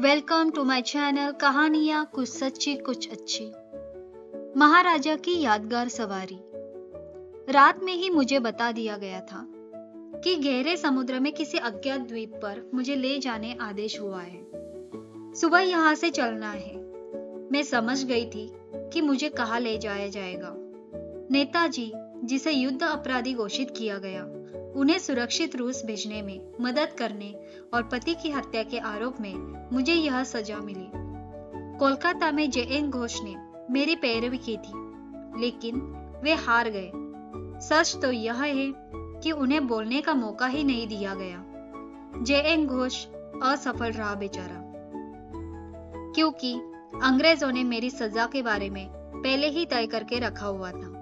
Welcome to my channel कहानियाँ कुछ सच्ची कुछ अच्छी। महाराजा की यादगार सवारी। रात में ही मुझे बता दिया गया था कि गहरे समुद्र में किसी अज्ञात द्वीप पर मुझे ले जाने आदेश हुआ है। सुबह यहाँ से चलना है। मैं समझ गई थी कि मुझे कहाँ ले जाया जाएगा। नेताजी, जिसे युद्ध अपराधी घोषित किया गया, उन्हें सुरक्षित रूस भेजने में मदद करने और पति की हत्या के आरोप में मुझे यह सजा मिली। कोलकाता में जे.एन. घोष ने मेरी पैरवी की थी, लेकिन वे हार गए। सच तो यह है कि उन्हें बोलने का मौका ही नहीं दिया गया। जे.एन. घोष असफल रहा बेचारा, क्योंकि अंग्रेजों ने मेरी सजा के बारे में पहले ही तय करके रखा हुआ था।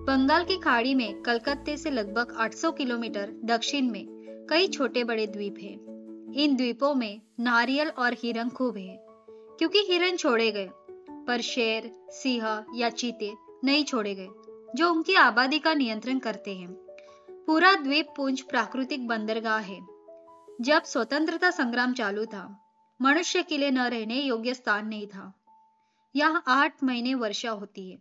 बंगाल की खाड़ी में कलकत्ते से लगभग 800 किलोमीटर दक्षिण में कई छोटे बड़े द्वीप हैं। इन द्वीपों में नारियल और हिरन खूब है, क्योंकि हिरन छोड़े गए, पर शेर, सिंह या चीते नहीं छोड़े गए, जो उनकी आबादी का नियंत्रण करते हैं। पूरा द्वीप पुंज प्राकृतिक बंदरगाह है। जब स्वतंत्रता संग्राम चालू था, मनुष्य के लिए न रहने योग्य स्थान नहीं था। यहाँ 8 महीने वर्षा होती है।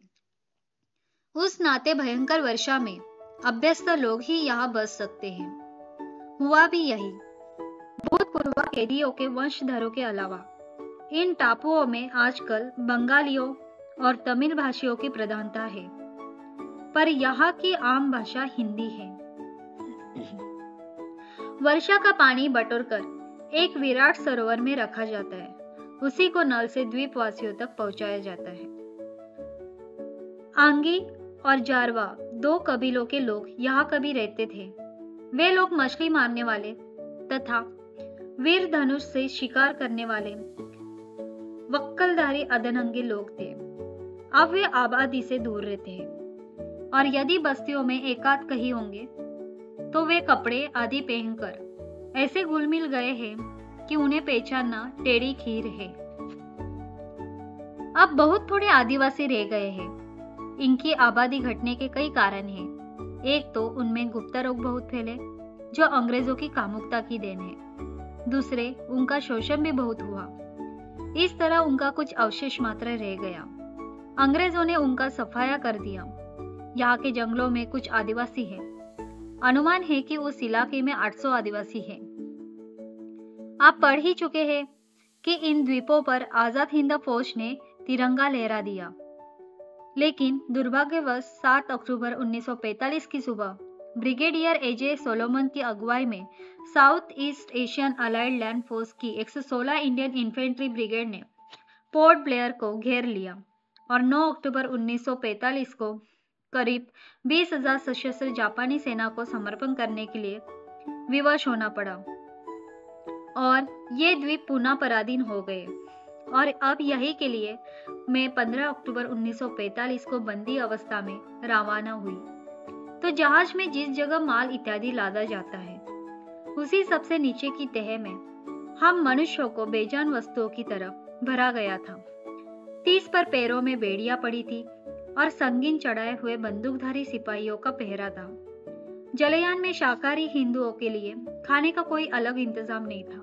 उस नाते भयंकर वर्षा में अभ्यस्त लोग ही यहाँ बस सकते हैं। हुआ भी यही। भूतपूर्व कैदियों के वंशधरों के अलावा इन टापुओं में आजकल बंगालियों और तमिल भाषियों की प्रधानता है, पर यहाँ की आम भाषा हिंदी है। वर्षा का पानी बटोरकर एक विराट सरोवर में रखा जाता है। उसी को नल से द्वीपवासियों तक पहुंचाया जाता है। आंगी और जारवा 2 कबीलों के लोग यहाँ कभी रहते थे। वे लोग मछली मारने वाले तथा वीर धनुष से शिकार करने वाले वक्कलधारी अधनंगे लोग थे। अब वे आबादी से दूर रहते हैं, और यदि बस्तियों में एकाध कहीं होंगे तो वे कपड़े आदि पहनकर ऐसे घुल मिल गए हैं कि उन्हें पहचानना टेढ़ी खीर है। अब बहुत थोड़े आदिवासी रह गए हैं। इनकी आबादी घटने के कई कारण हैं। एक तो उनमें गुप्ता रोग बहुत फैले, जो अंग्रेजों की कामुकता की देन है। दूसरे, उनका शोषण भी बहुत हुआ। इस तरह उनका कुछ अवशेष मात्र रह गया। अंग्रेजों ने उनका सफाया कर दिया। यहाँ के जंगलों में कुछ आदिवासी हैं। अनुमान है कि उस इलाके में 800 आदिवासी हैं। आप पढ़ ही चुके हैं कि इन द्वीपों पर आजाद हिंद फौज ने तिरंगा लहरा दिया, लेकिन दुर्भाग्यवश 7 अक्टूबर 1945 की सुबह ब्रिगेडियर एजे सोलोमन की अगुवाई में south east Asian allied land force की 116 इंडियन इन्फेंट्री ब्रिगेड ने पोर्ट ब्लेयर को घेर लिया और 9 अक्टूबर 1945 को करीब 20,000 सशस्त्र जापानी सेना को समर्पण करने के लिए विवश होना पड़ा, और ये द्वीप पुनः पराधीन हो गए। और अब यही के लिए मैं 15 अक्टूबर 1945 को बंदी अवस्था में रवाना हुई। तो जहाज में जिस जगह माल इत्यादि लादा जाता है, उसी सबसे नीचे की तह में हम मनुष्यों को बेजान वस्तुओं की तरफ भरा गया था। 30 पर पैरों में बेड़ियां पड़ी थी और संगीन चढ़ाए हुए बंदूकधारी सिपाहियों का पहरा था। जलयान में शाकाहारी हिंदुओं के लिए खाने का कोई अलग इंतजाम नहीं था।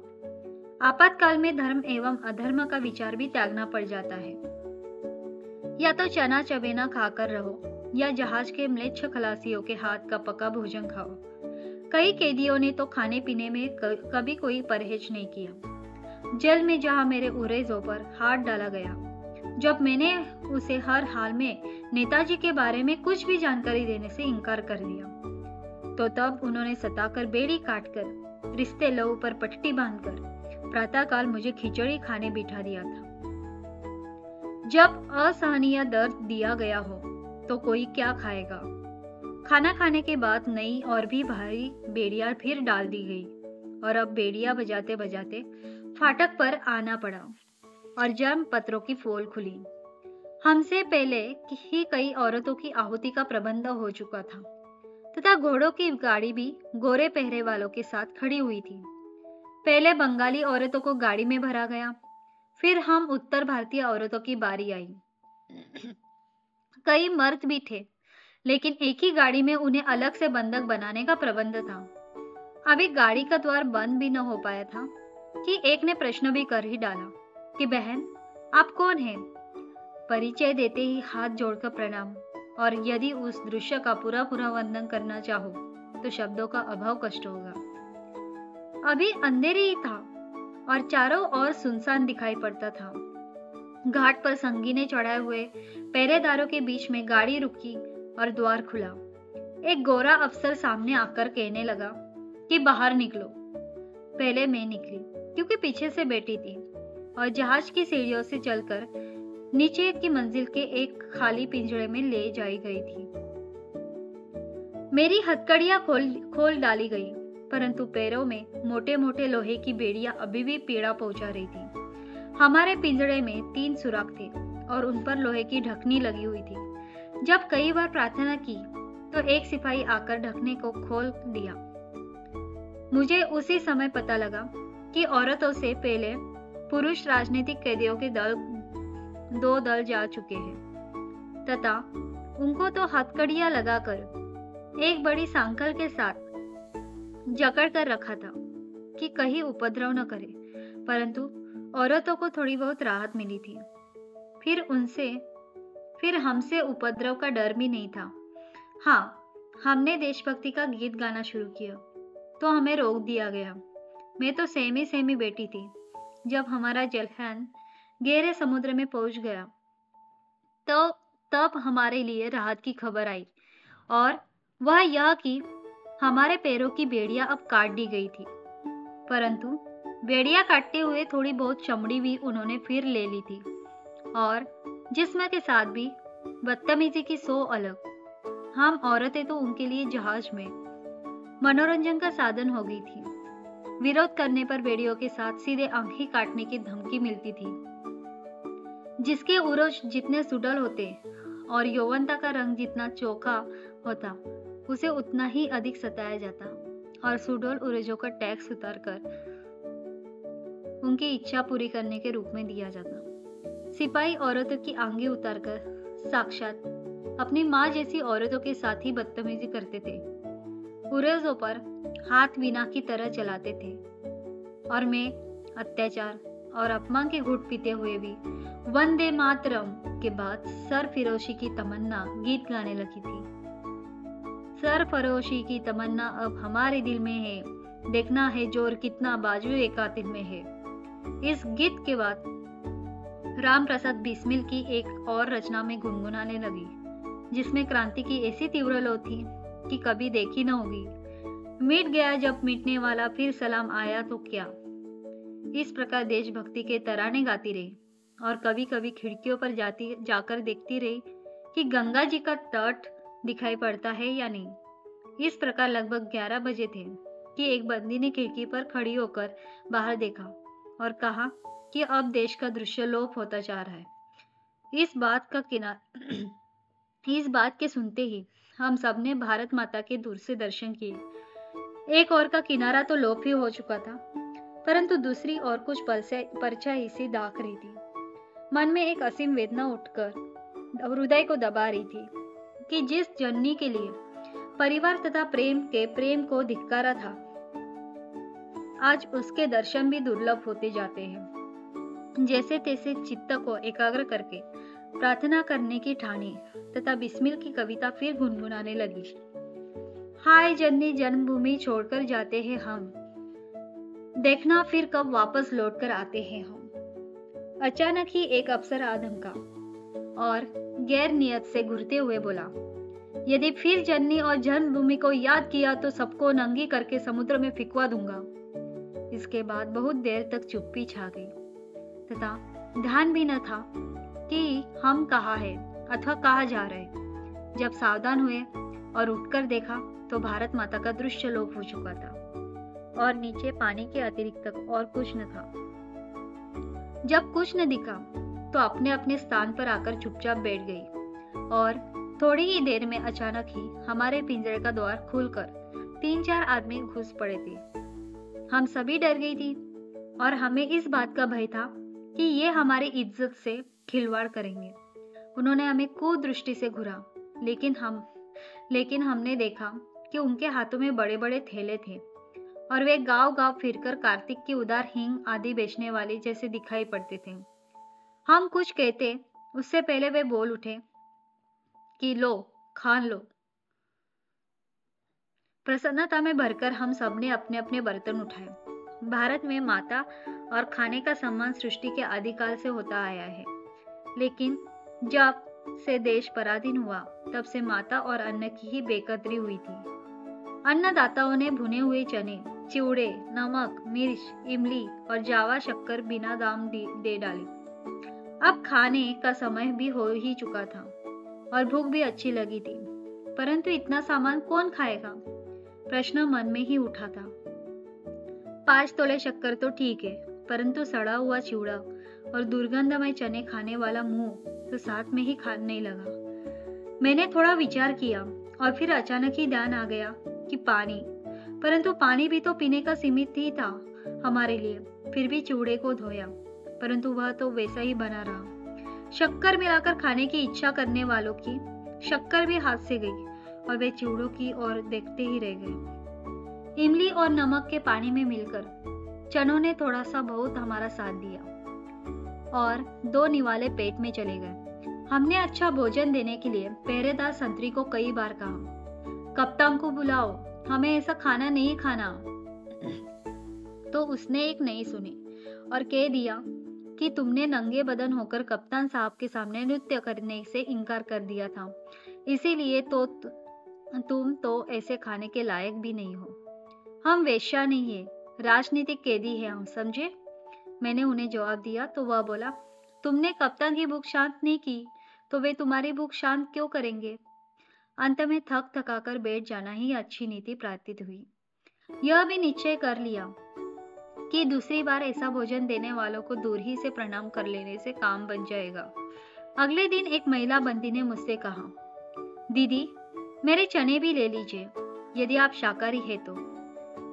आपातकाल में धर्म एवं अधर्म का विचार भी त्यागना पड़ जाता है। या तो चना चबेना खाकर रहो, या जहाज के म्लेच्छ खलासियों के हाथ का पका भोजन खाओ। कई कैदियों ने तो खाने पीने में कभी कोई परहेज नहीं किया। जेल में जहां मेरे उरेजों पर हाथ डाला गया, जब मैंने उसे हर हाल में नेताजी के बारे में कुछ भी जानकारी देने से इनकार कर दिया, तो तब उन्होंने सताकर बेड़ी काटकर रिश्ते लहू पर पट्टी बांधकर प्रातःकाल मुझे खिचड़ी खाने बिठा दिया था। जब असहनीय दर्द दिया गया हो तो कोई क्या खाएगा। खाना खाने के बाद नई और भी भारी बेड़ियां फिर डाल दी गई, और अब बेड़ियां बजाते बजाते फाटक पर आना पड़ा और जम पत्रों की पोल खुली। हमसे पहले ही कई औरतों की आहुति का प्रबंध हो चुका था, तथा घोड़ों की गाड़ी भी गोरे पहरे वालों के साथ खड़ी हुई थी। पहले बंगाली औरतों को गाड़ी में भरा गया, फिर हम उत्तर भारतीय औरतों की बारी आई। कई मर्द भी थे, लेकिन एक ही गाड़ी में उन्हें अलग से बंधक बनाने का प्रबंध था। अभी गाड़ी का द्वार बंद भी न हो पाया था कि एक ने प्रश्न भी कर ही डाला कि बहन, आप कौन हैं? परिचय देते ही हाथ जोड़कर प्रणाम, और यदि उस दृश्य का पूरा पूरा वर्णन करना चाहो तो शब्दों का अभाव कष्ट होगा। अभी अंधेरे ही था और चारों ओर सुनसान दिखाई पड़ता था। घाट पर संगीने चढ़ाए हुए पहरेदारों के बीच में गाड़ी रुकी और द्वार खुला। एक गोरा अफसर सामने आकर कहने लगा कि बाहर निकलो। पहले मैं निकली, क्योंकि पीछे से बैठी थी, और जहाज की सीढ़ियों से चलकर नीचे की मंजिल के एक खाली पिंजरे में ले जाई गई थी। मेरी हथकड़ियां खोल डाली गई, परंतु पैरों में मोटे मोटे लोहे की बेड़ियां अभी भी पीड़ा पहुंचा रही थी। हमारे पिंजरे में 3 सुराख थे और उन पर लोहे की ढकनी लगी हुई थी। जब कई बार प्रार्थना की तो एक सिपाही आकर ढकने को खोल दिया। मुझे उसी समय पता लगा कि औरतों से पहले पुरुष राजनीतिक कैदियों के 2 दल जा चुके हैं तथा उनको तो हथकड़ियां लगाकर एक बड़ी सांकल के साथ जकड़ कर रखा था कि कहीं उपद्रव न करे, परंतु औरतों को थोड़ी बहुत राहत मिली थी। फिर हमसे उपद्रव का डर भी नहीं था। हाँ, हमने देशभक्ति का गीत गाना शुरू किया तो हमें रोक दिया गया। मैं तो सेमी बैठी थी। जब हमारा जलयान गहरे समुद्र में पहुंच गया तो तब हमारे लिए राहत की खबर आई, और वह यह कि हमारे पैरों की बेड़ियां अब काट दी गई थी। परंतु बेड़ियां काटते हुए थोड़ी बहुत चमड़ी भी उन्होंने फिर ले ली थी, और जिस्म के साथ भी बदतमीजी की 100 अलग। हम औरतें तो उनके लिए जहाज में मनोरंजन का साधन हो गई थी। विरोध करने पर बेड़ियों के साथ सीधे आंख ही काटने की धमकी मिलती थी। जिसके उरोज जितने सुडल होते और यौवनता का रंग जितना चोखा होता, उसे उतना ही अधिक सताया जाता और सुडोल उरोजों का टैक्स उतारकर उनकी इच्छा पूरी करने के रूप में दिया जाता। सिपाही औरतों की आंखें उतारकर साक्षात अपनी माँ जैसी औरतों के साथ ही बदतमीजी करते थे। उरोजों पर हाथ वीणा की तरह चलाते थे, और मैं अत्याचार और अपमान के घूंट पीते हुए भी वंदे मातरम के बाद सरफरोशी की तमन्ना गीत गाने लगी थी। सरफरोशी की तमन्ना अब हमारे दिल में है, देखना है जोर कितना बाजुए कातिल में है। इस गीत के बाद राम प्रसाद बिस्मिल की एक और रचना में गुनगुनाने लगी, जिसमें क्रांति की ऐसी तीव्र लो थी कि कभी देखी न होगी। मिट गया जब मिटने वाला, फिर सलाम आया तो क्या। इस प्रकार देशभक्ति के तराने गाती रही, और कभी कभी खिड़कियों पर जाकर देखती रही कि गंगा जी का तट दिखाई पड़ता है या नहीं। इस प्रकार लगभग 11 बजे थे कि एक बंदी ने खिड़की पर खड़ी होकर बाहर देखा और कहा कि अब देश का दृश्य लोप होता जा रहा है। इस बात के सुनते ही हम सब ने भारत माता के दूर से दर्शन किए। एक ओर का किनारा तो लोप ही हो चुका था, परंतु दूसरी ओर कुछ परछाई सी दाख रही थी। मन में एक असीम वेदना उठकर हृदय को दबा रही थी कि जिस जननी के लिए परिवार तथा प्रेम को धिक्कारा था, आज उसके दर्शन भी दुर्लभ होते जाते हैं। जैसे तैसे चित्त को एकाग्र करके प्रार्थना करने की ठानी तथा बिस्मिल की कविता फिर गुनगुनाने लगी। हाय जननी जन्मभूमि छोड़कर जाते हैं हम, देखना फिर कब वापस लौटकर आते हैं हम। अचानक ही एक अफसर आ धमका और गैर नियत से घूरते हुए बोला, यदि फिर जननी और जन्मभूमि को याद किया तो सबको नंगी करके समुद्र में फिकवा दूंगा। इसके बाद बहुत देर तक चुप्पी छा गई तथा ध्यान भी न था कि हम कहाँ हैं अथवा कहाँ जा रहे। जब सावधान हुए और उठकर देखा तो भारत माता का दृश्य लोप हो चुका था और नीचे पानी के अतिरिक्त और कुछ न था। जब कुछ न दिखा तो अपने अपने स्थान पर आकर चुपचाप बैठ गई, और थोड़ी ही देर में अचानक ही हमारे पिंजरे का द्वार खुलकर 3-4 आदमी घुस पड़े थे। हम सभी डर गई थी और हमें इस बात का भय था कि ये हमारी इज्जत से खिलवाड़ करेंगे। उन्होंने हमें कुदृष्टि से घूरा, लेकिन हमने देखा कि उनके हाथों में बड़े बड़े थैले थे और वे गांव गांव फिरकर कार्तिक की उदार हींग आदि बेचने वाले जैसे दिखाई पड़ते थे। हम कुछ कहते उससे पहले वे बोल उठे कि लो, खान लो। प्रसन्नता में भरकर हम सबने अपने अपने बर्तन उठाए। भारत में माता और खाने का सम्मान सृष्टि के आदिकाल से होता आया है, लेकिन जब से देश पराधीन हुआ तब से माता और अन्न की ही बेकदरी हुई थी। अन्नदाताओं ने भुने हुए चने, चिवड़े, नमक, मिर्च, इमली और जावा शक्कर बिना दाम दे डाली। अब खाने का समय भी हो ही चुका था और भूख भी अच्छी लगी थी, परंतु इतना सामान कौन खाएगा? प्रश्न मन में ही उठा था। 5 तोले शक्कर तो ठीक है, परंतु सड़ा हुआ चिवड़ा और दुर्गंधमय चने खाने वाला मुंह तो साथ में ही खाने लगा। मैंने थोड़ा विचार किया और फिर अचानक ही ध्यान आ गया कि पानी, परंतु पानी भी तो पीने का सीमित ही था हमारे लिए। फिर भी चिवड़े को धोया, परंतु वह तो वैसा ही बना रहा। शक्कर मिलाकर खाने की इच्छा करने वालों की शक्कर भी हाथ से गई और वे चिवड़ों की ओर देखते ही रह गए। इमली और नमक के पानी में मिलकर चनों ने थोड़ा सा बहुत हमारा साथ दिया और 2 निवाले पेट में चले गए। हमने अच्छा भोजन देने के लिए पहरेदार संतरी को कई बार कहा, कप्तान को बुलाओ, हमें ऐसा खाना नहीं खाना। तो उसने एक नहीं सुनी और कह दिया कि तुमने नंगे बदन होकर कप्तान साहब के सामने नृत्य करने से इनकार कर दिया था, इसीलिए तो तुम तो ऐसे खाने के लायक भी नहीं हो। हम वेश्या नहीं है, राजनीतिक कैदी है हम, समझे? मैंने उन्हें जवाब दिया तो वह बोला, तुमने कप्तान की भूख शांत नहीं की तो वे तुम्हारी भूख शांत क्यों करेंगे? अंत में थक थकाकर बैठ जाना ही अच्छी नीति प्रतीत हुई। यह भी निश्चय कर लिया कि दूसरी बार ऐसा भोजन देने वालों को दूर ही से प्रणाम कर लेने से काम बन जाएगा। अगले दिन एक महिला बंदी ने मुझसे कहा, दीदी मेरे चने भी ले लीजिए यदि आप शाकाहारी है तो।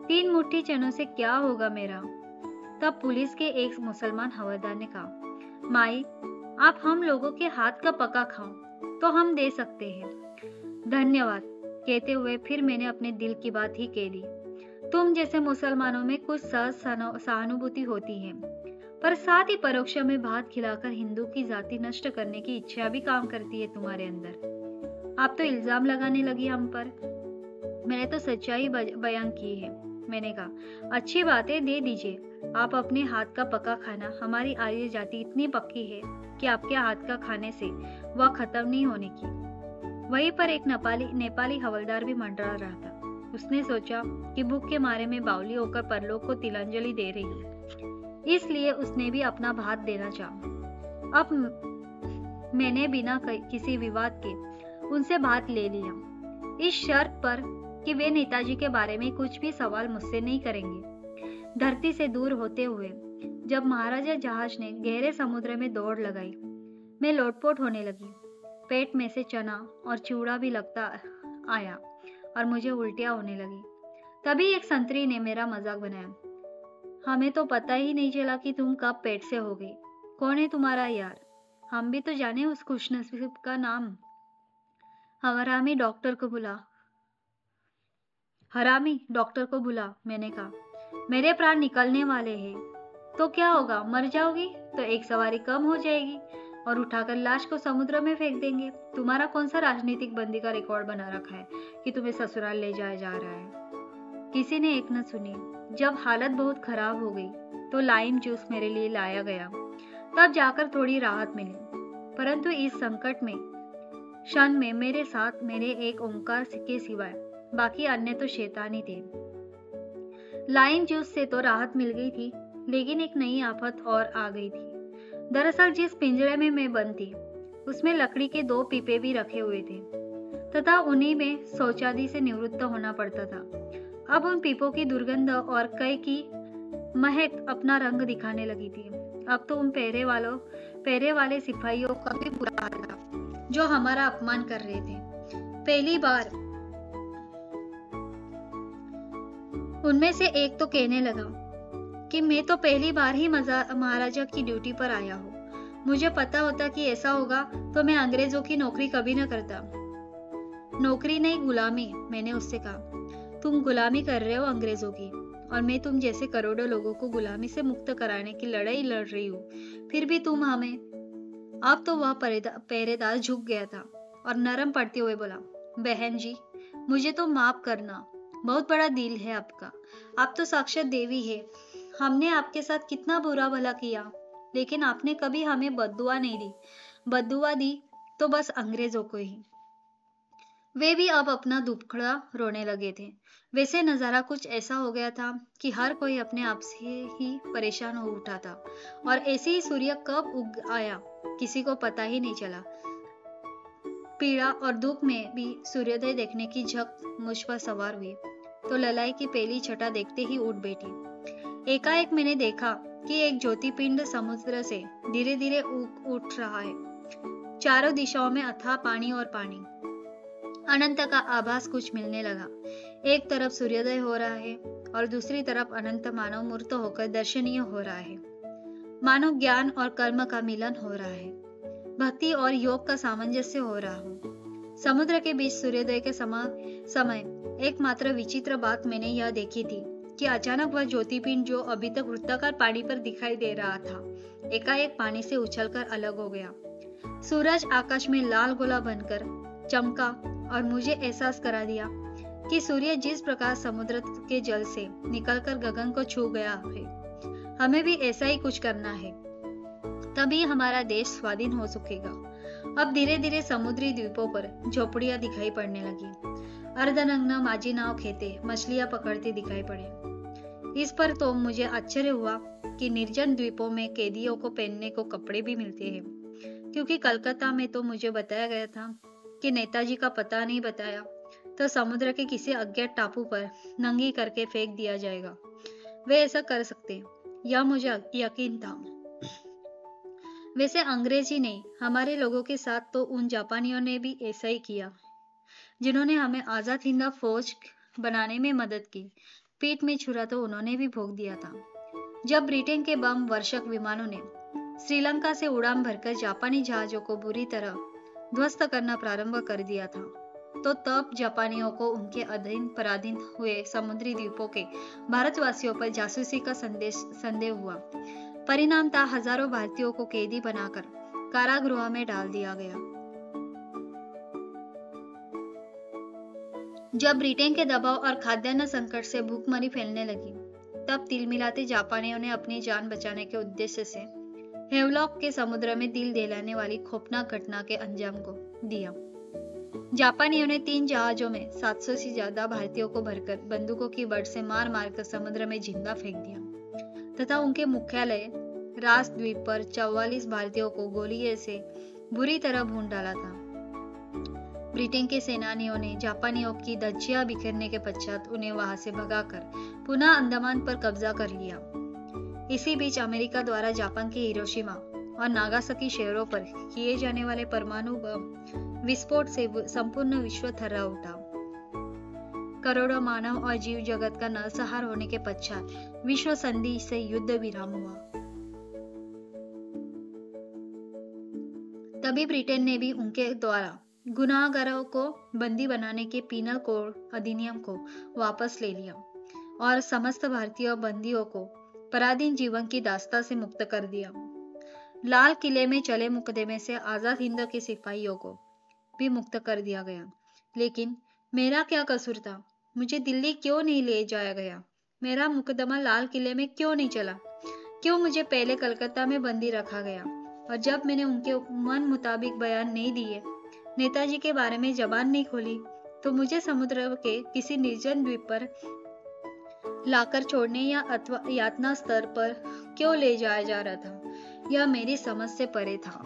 3 मुट्ठी चनों से क्या होगा मेरा? तब पुलिस के एक मुसलमान हवलदार ने कहा, माई आप हम लोगों के हाथ का पका खाओ तो हम दे सकते हैं। धन्यवाद कहते हुए फिर मैंने अपने दिल की बात ही कह दी। तुम जैसे मुसलमानों में कुछ सहज सहानुभूति होती है, पर साथ ही परोक्ष में भात खिलाकर हिंदू की जाति नष्ट करने की इच्छा भी काम करती है तुम्हारे अंदर। आप तो इल्जाम लगाने लगी हम पर। मैंने तो सच्चाई बयान की है। मैंने कहा, अच्छी बात है, दे दीजिए। आप अपने हाथ का पका खाना, हमारी आर्य जाति इतनी पक्की है कि आपके हाथ का खाने से वह खत्म नहीं होने की। वहीं पर एक नेपाली हवलदार भी मंडरा रहा था। उसने सोचा कि भूख के मारे में बावली होकर परलोक को तिलांजलि दे रही है, इसलिए उसने भी अपना भात देना चाहा। अब मैंने बिना किसी विवाद के उनसे भात ले लिया, इस शर्त पर कि वे नेताजी के बारे में कुछ भी सवाल मुझसे नहीं करेंगे। धरती से दूर होते हुए जब महाराजा जहाज ने गहरे समुद्र में दौड़ लगाई, मैं लोटपोट होने लगी। पेट में से चना और चिवड़ा भी लगता आया और मुझे उल्टियां होने लगी। तभी एक संतरी ने मेरा मजाक बनाया, हमें तो पता ही नहीं चला कि तुम कब पेट से हो गई। कौन है तुम्हारा यार? हम भी तो जाने उस खुशनसीब का नाम। हरामी डॉक्टर को बुला, मैंने कहा। मेरे प्राण निकलने वाले हैं। तो क्या होगा, मर जाओगी तो एक सवारी कम हो जाएगी और उठाकर लाश को समुद्र में फेंक देंगे। तुम्हारा कौन सा राजनीतिक बंदी का रिकॉर्ड बना रखा है कि तुम्हें ससुराल ले जाया जा रहा है? किसी ने एक न सुनी। जब हालत बहुत खराब हो गई तो लाइम जूस मेरे लिए लाया गया, तब जाकर थोड़ी राहत मिली। परंतु इस संकट में क्षण में मेरे साथ मेरे एक ओंकार के सिवाय बाकी अन्य तो शैतान ही थे। लाइम जूस से तो राहत मिल गई थी, लेकिन एक नई आफत और आ गई थी। दरअसल जिस पिंजरे में मैं बंद थी उसमें लकड़ी के 2 पीपे भी रखे हुए थे तथा उन्हीं में शौचादि से निवृत्त होना पड़ता था। अब उन पीपों की दुर्गंध और कई की महक अपना रंग दिखाने लगी थी। अब तो उन पहरे वाले सिपाहियों का भी बुरा हाल था जो हमारा अपमान कर रहे थे। पहली बार उनमें से एक तो कहने लगा कि मैं तो पहली बार ही महाराजा की ड्यूटी पर आया हूँ। मुझे पता होता कि ऐसा होगा तो मैं अंग्रेजों की नौकरी कभी न करता। नौकरी नहीं, गुलामी, मैंने उससे कहा। तुम गुलामी कर रहे हो अंग्रेजों की। और मैं तुम जैसे करोड़ों लोगों को गुलामी से मुक्त कराने की लड़ाई लड़ रही हूँ, फिर भी तुम हमें। अब तो वह पहरेदार झुक गया था और नरम पड़ते हुए बोला, बहन जी, मुझे तो माफ करना, बहुत बड़ा दिल है आपका, आप तो साक्षात देवी है। हमने आपके साथ कितना बुरा भला किया, लेकिन आपने कभी हमें बद्दुआ नहीं दी। बद्दुआ दी तो बस अंग्रेजों को ही। वे भी अब अपना दुखड़ा रोने लगे थे। वैसे नजारा कुछ ऐसा हो गया था कि हर कोई अपने आप से ही परेशान हो उठा था, और ऐसे ही सूर्य कब उग आया किसी को पता ही नहीं चला। पीड़ा और दुख में भी सूर्योदय देखने की झक मुझ पर सवार हुई तो ललाई की पहली छटा देखते ही उठ बैठी। एकाएक मैंने देखा कि एक ज्योतिपिंड समुद्र से धीरे धीरे उठ रहा है। चारों दिशाओं में अथाह पानी और पानी, अनंत का आभास कुछ मिलने लगा। एक तरफ सूर्योदय हो रहा है और दूसरी तरफ अनंत मानव मूर्त होकर दर्शनीय हो रहा है। मानव ज्ञान और कर्म का मिलन हो रहा है, भक्ति और योग का सामंजस्य हो रहा हो। समुद्र के बीच सूर्योदय के समय एकमात्र विचित्र बात मैंने यह देखी थी कि अचानक वह ज्योतिपिंड जो अभी तक वृत्ताकार पानी पर दिखाई दे रहा था, एकाएक पानी से उछलकर अलग हो गया। सूरज आकाश में लाल गोला बनकर चमका और मुझे एहसास करा दिया कि सूर्य जिस प्रकार समुद्र के जल से निकलकर गगन को छू गया है, हमें भी ऐसा ही कुछ करना है, तभी हमारा देश स्वाधीन हो सकेगा। अब धीरे धीरे समुद्री द्वीपों पर झोपड़ियां दिखाई पड़ने लगी। अर्धनग्न माझी नाव खेते मछलियां पकड़ते दिखाई पड़े। इस पर तो मुझे आश्चर्य हुआ कि निर्जन द्वीपों में कैदियों को पहनने को कपड़े भी मिलते हैं, क्योंकि कलकत्ता में तो मुझे बताया गया था कि नेताजी का पता नहीं बताया तो समुद्र के किसी अज्ञात टापू पर नंगी करके फेंक दिया जाएगा। वे ऐसा कर सकते, यह मुझे यकीन था। वैसे अंग्रेजी ने हमारे लोगों के साथ तो उन जापानियों ने भी ऐसा ही किया, जिन्होंने हमें आजाद हिंद फौज बनाने में मदद की। पीठ में छुरा तो उन्होंने भी भोग दिया था। जब ब्रिटेन के बम वर्षक विमानों ने श्रीलंका से उड़ान भरकर जापानी जहाजों को बुरी तरह ध्वस्त करना प्रारंभ कर दिया था, तो तब जापानियों को उनके अधीन पराधीन हुए समुद्री द्वीपों के भारतवासियों पर जासूसी का संदेह हुआ। परिणाम था हजारों भारतीयों को कैदी बनाकर कारागृह में डाल दिया गया। जब ब्रिटेन के दबाव और खाद्यान्न संकट से भूखमरी फैलने लगी, तब तिलमिलाते जापानियों ने अपनी जान बचाने के उद्देश्य से हेवलॉक के समुद्र में दिल दहलाने वाली खौफनाक घटना के अंजाम को दिया। जापानियों ने 3 जहाजों में 700 से ज्यादा भारतीयों को भरकर बंदूकों की बट से मार मारकर समुद्र में जिंदा फेंक दिया तथा उनके मुख्यालय रास द्वीप पर 44 भारतीयों को गोलियों से बुरी तरह भून डाला था। ब्रिटेन के सेनानियों ने जापानियों की धज्जियां बिखेरने के पश्चात उन्हें वहां से भगाकर पुनः अंडमान पर कब्जा कर लिया। इसी बीच अमेरिका द्वारा जापान के हिरोशिमा और नागासाकी शहरों पर किए जाने वाले परमाणु बम विस्फोट से संपूर्ण विश्व थर्रा उठा। करोड़ों मानव और जीव जगत का नरसंहार होने के पश्चात विश्व संधि से युद्ध विराम हुआ। तभी ब्रिटेन ने भी उनके द्वारा गुनाहगारों को बंदी बनाने के पीनल कोड अधिनियम को वापस ले लिया और समस्त भारतीय बंदियों को पराधीन जीवन की दास्ता से मुक्त कर दिया। लाल किले में चले मुकदमे से आजाद हिंद के सिपाहियों को भी मुक्त कर दिया गया। लेकिन मेरा क्या कसूर था? मुझे दिल्ली क्यों नहीं ले जाया गया? मेरा मुकदमा लाल किले में क्यों नहीं चला? क्यों मुझे पहले कलकत्ता में बंदी रखा गया? और जब मैंने उनके मन मुताबिक बयान नहीं दिए, नेताजी के बारे में जबान नहीं खोली, तो मुझे समुद्र के किसी निर्जन द्वीप पर लाकर छोड़ने या अथवा यातना स्तर पर क्यों ले जाया जा रहा था? यह मेरी समझ से परे था।